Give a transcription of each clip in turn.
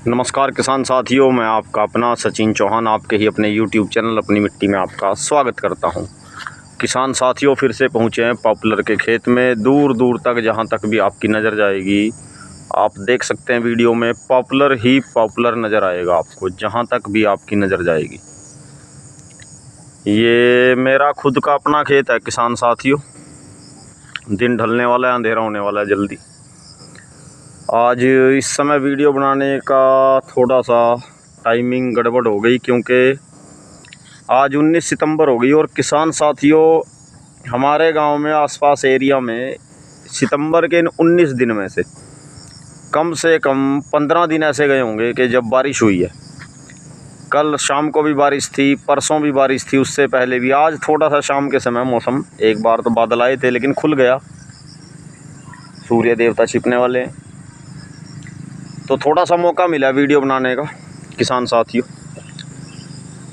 नमस्कार किसान साथियों, मैं आपका अपना सचिन चौहान आपके ही अपने YouTube चैनल अपनी मिट्टी में आपका स्वागत करता हूं। किसान साथियों, फिर से पहुंचे हैं पॉपुलर के खेत में। दूर दूर तक जहां तक भी आपकी नज़र जाएगी, आप देख सकते हैं वीडियो में पॉपुलर ही पॉपुलर नज़र आएगा आपको, जहां तक भी आपकी नज़र जाएगी। ये मेरा खुद का अपना खेत है किसान साथियों। दिन ढलने वाला है, अंधेरा होने वाला है जल्दी। आज इस समय वीडियो बनाने का थोड़ा सा टाइमिंग गड़बड़ हो गई, क्योंकि आज 19 सितंबर हो गई और किसान साथियों, हमारे गांव में आसपास एरिया में सितंबर के इन 19 दिन में से कम 15 दिन ऐसे गए होंगे कि जब बारिश हुई है। कल शाम को भी बारिश थी, परसों भी बारिश थी, उससे पहले भी। आज थोड़ा सा शाम के समय मौसम, एक बार तो बादल आए थे लेकिन खुल गया, सूर्य देवता छिपने वाले हैं, तो थोड़ा सा मौका मिला वीडियो बनाने का किसान साथियों।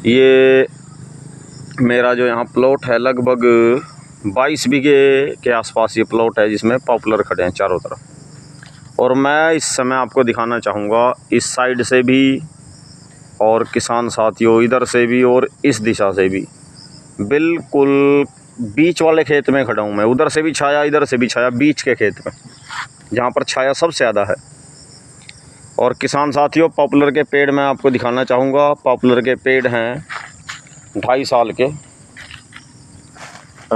ये मेरा जो यहाँ प्लॉट है, लगभग 22 बीघे के आसपास ये प्लॉट है, जिसमें पॉपुलर खड़े हैं चारों तरफ। और मैं इस समय आपको दिखाना चाहूँगा इस साइड से भी, और किसान साथियों इधर से भी, और इस दिशा से भी। बिल्कुल बीच वाले खेत में खड़ा हूँ मैं। उधर से भी छाया, इधर से भी छाया, बीच के खेत में जहाँ पर छाया सबसे ज़्यादा है। और किसान साथियों, पॉपुलर के पेड़ मैं आपको दिखाना चाहूँगा। पॉपुलर के पेड़ हैं 2.5 साल के।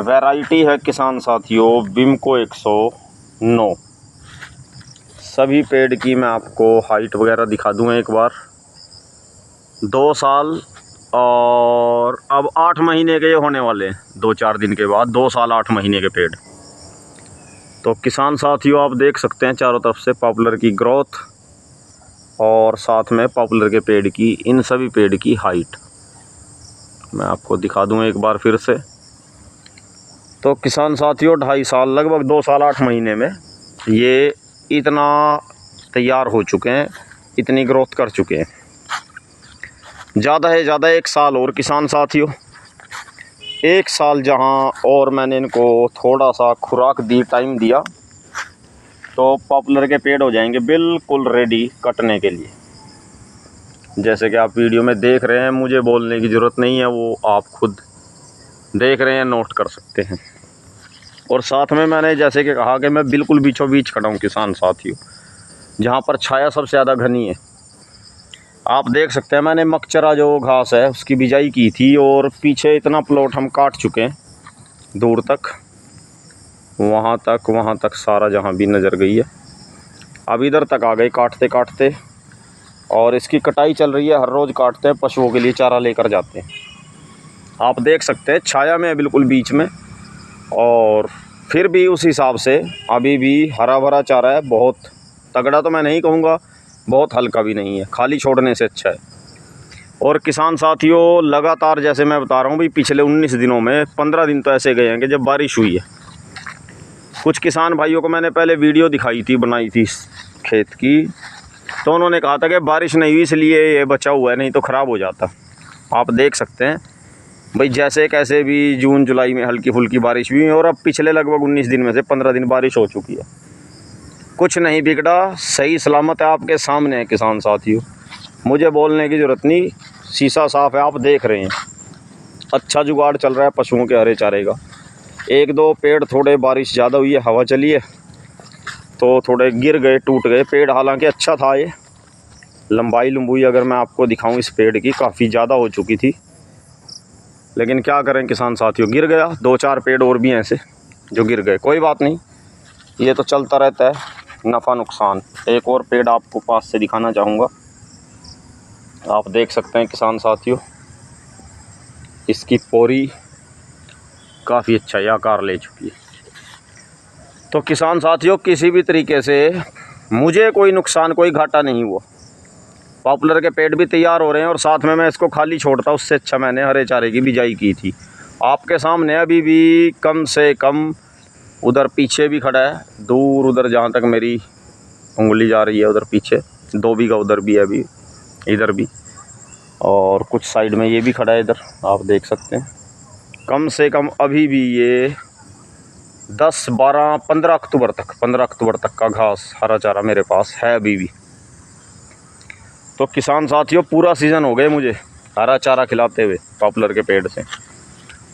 वैरायटी है किसान साथियों विमको 109। सभी पेड़ की मैं आपको हाइट वगैरह दिखा दूँ एक बार। 2 साल और अब 8 महीने के ये होने वाले हैं, 2-4 दिन के बाद 2 साल 8 महीने के पेड़। तो किसान साथियों, आप देख सकते हैं चारों तरफ से पॉपुलर की ग्रोथ, और साथ में पॉपुलर के पेड़ की, इन सभी पेड़ की हाइट मैं आपको दिखा दूं एक बार फिर से। तो किसान साथियों, 2.5 साल, लगभग 2 साल 8 महीने में ये इतना तैयार हो चुके हैं, इतनी ग्रोथ कर चुके हैं। ज़्यादा है ज़्यादा 1 साल और किसान साथियों, 1 साल जहां और मैंने इनको थोड़ा सा खुराक दी, टाइम दिया, तो पॉपुलर के पेड़ हो जाएंगे बिल्कुल रेडी कटने के लिए। जैसे कि आप वीडियो में देख रहे हैं, मुझे बोलने की ज़रूरत नहीं है, वो आप खुद देख रहे हैं, नोट कर सकते हैं। और साथ में मैंने जैसे कि कहा कि मैं बिल्कुल बीचों बीच खड़ा हूँ किसान साथियों, जहाँ पर छाया सबसे ज़्यादा घनी है। आप देख सकते हैं, मैंने मकचरा जो घास है उसकी बिजाई की थी, और पीछे इतना प्लॉट हम काट चुके हैं दूर तक, वहाँ तक सारा जहाँ भी नज़र गई है। अब इधर तक आ गए काटते काटते, और इसकी कटाई चल रही है। हर रोज़ काटते हैं, पशुओं के लिए चारा लेकर जाते हैं। आप देख सकते हैं छाया में बिल्कुल बीच में, और फिर भी उस हिसाब से अभी भी हरा भरा चारा है। बहुत तगड़ा तो मैं नहीं कहूँगा, बहुत हल्का भी नहीं है, खाली छोड़ने से अच्छा है। और किसान साथियों, लगातार जैसे मैं बता रहा हूँ भी, पिछले 19 दिनों में 15 दिन तो ऐसे गए हैं कि जब बारिश हुई है। कुछ किसान भाइयों को मैंने पहले वीडियो दिखाई थी, बनाई थी खेत की, तो उन्होंने कहा था कि बारिश नहीं हुई इसलिए ये बचा हुआ है, नहीं तो ख़राब हो जाता। आप देख सकते हैं भाई, जैसे कैसे भी जून जुलाई में हल्की फुल्की बारिश हुई, और अब पिछले लगभग 19 दिन में से 15 दिन बारिश हो चुकी है। कुछ नहीं बिगड़ा, सही सलामत है, आपके सामने है किसान साथियों। मुझे बोलने की ज़रूरत नहीं, शीशा साफ़ है, आप देख रहे हैं। अच्छा जुगाड़ चल रहा है पशुओं के हरे चारे का। 1-2 पेड़ थोड़े बारिश ज़्यादा हुई है, हवा चली है, तो थोड़े गिर गए, टूट गए पेड़। हालांकि अच्छा था ये। लंबाई अगर मैं आपको दिखाऊं इस पेड़ की, काफ़ी ज़्यादा हो चुकी थी, लेकिन क्या करें किसान साथियों, गिर गया। 2-4 पेड़ और भी हैं ऐसे जो गिर गए। कोई बात नहीं, ये तो चलता रहता है, नफ़ा नुकसान। एक और पेड़ आपको पास से दिखाना चाहूँगा। आप देख सकते हैं किसान साथियों, इसकी पोरी काफ़ी अच्छा आकार ले चुकी है। तो किसान साथियों, किसी भी तरीके से मुझे कोई नुकसान, कोई घाटा नहीं हुआ। पॉपुलर के पेड़ भी तैयार हो रहे हैं, और साथ में मैं इसको खाली छोड़ता, उससे अच्छा मैंने हरे चारे की बिजाई की थी। आपके सामने अभी भी कम से कम, उधर पीछे भी खड़ा है, दूर उधर जहाँ तक मेरी उंगली जा रही है, उधर पीछे 2 बीघा उधर भी है, अभी इधर भी, और कुछ साइड में ये भी खड़ा है इधर, आप देख सकते हैं। कम से कम अभी भी ये 10, 12, 15 अक्टूबर तक का घास, हरा चारा मेरे पास है अभी भी। तो किसान साथियों, पूरा सीज़न हो गए मुझे हरा चारा खिलाते हुए पॉपुलर के पेड़ से,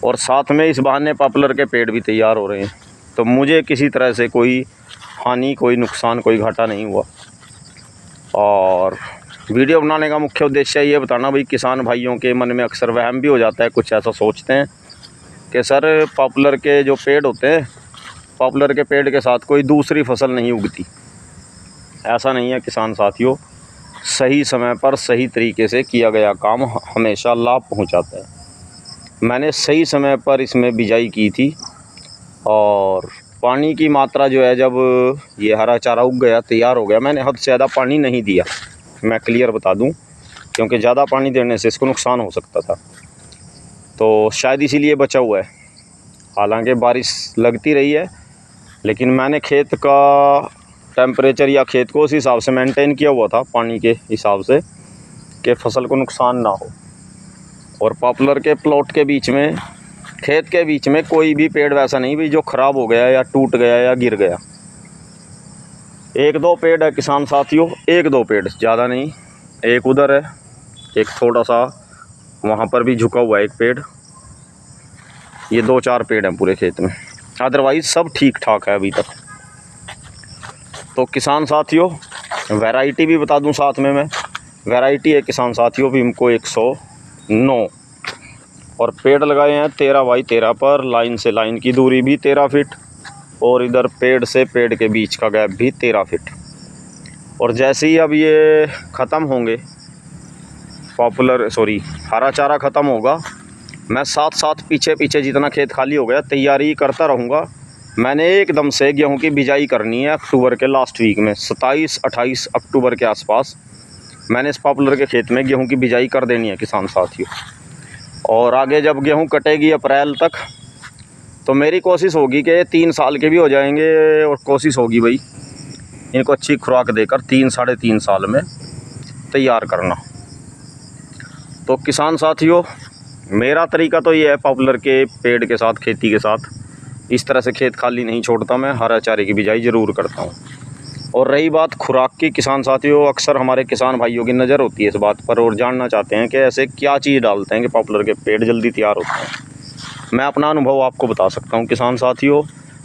और साथ में इस बहाने पॉपुलर के पेड़ भी तैयार हो रहे हैं। तो मुझे किसी तरह से कोई हानि, कोई नुकसान, कोई घाटा नहीं हुआ। और वीडियो बनाने का मुख्य उद्देश्य ये बताना भाई, किसान भाइयों के मन में अक्सर वहम भी हो जाता है, कुछ ऐसा सोचते हैं कि सर पॉपुलर के जो पेड़ होते हैं, पॉपुलर के पेड़ के साथ कोई दूसरी फसल नहीं उगती। ऐसा नहीं है किसान साथियों, सही समय पर सही तरीके से किया गया काम हमेशा लाभ पहुंचाता है। मैंने सही समय पर इसमें बिजाई की थी, और पानी की मात्रा जो है, जब ये हरा चारा उग गया, तैयार हो गया, मैंने हद से ज़्यादा पानी नहीं दिया, मैं क्लियर बता दूं, क्योंकि ज़्यादा पानी देने से इसको नुकसान हो सकता था। तो शायद इसीलिए बचा हुआ है। हालांकि बारिश लगती रही है, लेकिन मैंने खेत का टेम्परेचर या खेत को उस हिसाब से मेंटेन किया हुआ था, पानी के हिसाब से, कि फसल को नुकसान ना हो। और पॉपुलर के प्लॉट के बीच में, खेत के बीच में कोई भी पेड़ वैसा नहीं भी जो ख़राब हो गया या टूट गया या गिर गया। एक दो पेड़ है किसान साथियों, एक दो पेड़, ज़्यादा नहीं। एक उधर है, एक थोड़ा सा वहाँ पर भी झुका हुआ है एक पेड़। ये 2-4 पेड़ हैं पूरे खेत में, अदरवाइज़ सब ठीक ठाक है अभी तक। तो किसान साथियों, वैरायटी भी बता दूं साथ में मैं। वैरायटी है किसान साथियों विमको 109, और पेड़ लगाए हैं 13 बाई 13 पर। लाइन से लाइन की दूरी भी 13 फीट, और इधर पेड़ से पेड़ के बीच का गैप भी 13 फीट। और जैसे ही अब ये ख़त्म होंगे, हरा चारा ख़त्म होगा, मैं साथ साथ पीछे पीछे जितना खेत खाली हो गया तैयारी करता रहूँगा। मैंने एकदम से गेहूं की बिजाई करनी है अक्टूबर के लास्ट वीक में, 27-28 अक्टूबर के आसपास मैंने इस पॉपुलर के खेत में गेहूं की बिजाई कर देनी है किसान साथियों। और आगे जब गेहूं कटेगी अप्रैल तक, तो मेरी कोशिश होगी कि 3 साल के भी हो जाएंगे, और कोशिश होगी भाई इनको अच्छी खुराक देकर 3-3.5 साल में तैयार करना। तो किसान साथियों, मेरा तरीका तो ये है, पॉपुलर के पेड़ के साथ, खेती के साथ इस तरह से खेत खाली नहीं छोड़ता मैं, हरा चारे की बिजाई ज़रूर करता हूँ। और रही बात खुराक की किसान साथियों, अक्सर हमारे किसान भाइयों की नज़र होती है इस बात पर, और जानना चाहते हैं कि ऐसे क्या चीज़ डालते हैं कि पॉपुलर के पेड़ जल्दी तैयार होते हैं। मैं अपना अनुभव आपको बता सकता हूँ किसान साथियों।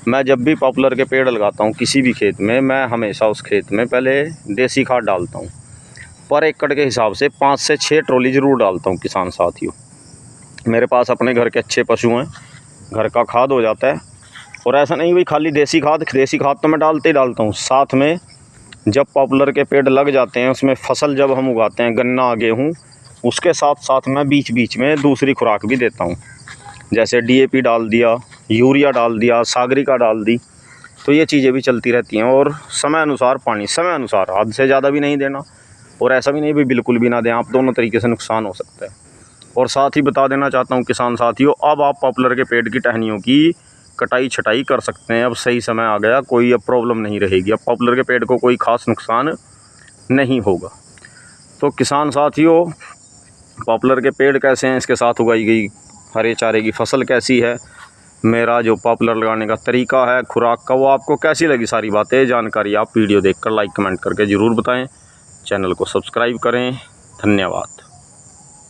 मैं जब भी पॉपुलर के पेड़ लगाता हूँ किसी भी खेत में, मैं हमेशा उस खेत में पहले देसी खाद डालता हूँ। पर एकड़ के हिसाब से 5 से 6 ट्रॉली ज़रूर डालता हूँ किसान साथियों। मेरे पास अपने घर के अच्छे पशु हैं, घर का खाद हो जाता है। और ऐसा नहीं भाई खाली देसी खाद तो मैं डालते ही डालता हूँ। साथ में जब पॉपुलर के पेड़ लग जाते हैं, उसमें फसल जब हम उगाते हैं, गन्ना, गेहूँ, उसके साथ साथ मैं बीच बीच में दूसरी खुराक भी देता हूँ। जैसे DAP डाल दिया, यूरिया डाल दिया, सागरिका डाल दी। तो ये चीज़ें भी चलती रहती हैं। और समय अनुसार पानी, समय अनुसार, हद से ज़्यादा भी नहीं देना, और ऐसा भी नहीं भी बिल्कुल भी ना दें, आप दोनों तरीके से नुकसान हो सकता है। और साथ ही बता देना चाहता हूँ किसान साथियों, अब आप पॉपुलर के पेड़ की टहनियों की कटाई छटाई कर सकते हैं। अब सही समय आ गया, कोई अब प्रॉब्लम नहीं रहेगी, अब पॉपुलर के पेड़ को कोई ख़ास नुकसान नहीं होगा। तो किसान साथियों, पॉपुलर के पेड़ कैसे हैं, इसके साथ उगाई गई हरे चारे की फसल कैसी है, मेरा जो पॉपुलर लगाने का तरीका है, खुराक का, वो आपको कैसी लगी सारी बातें, जानकारी आप वीडियो देखकर लाइक कमेंट करके ज़रूर बताएं। चैनल को सब्सक्राइब करें। धन्यवाद।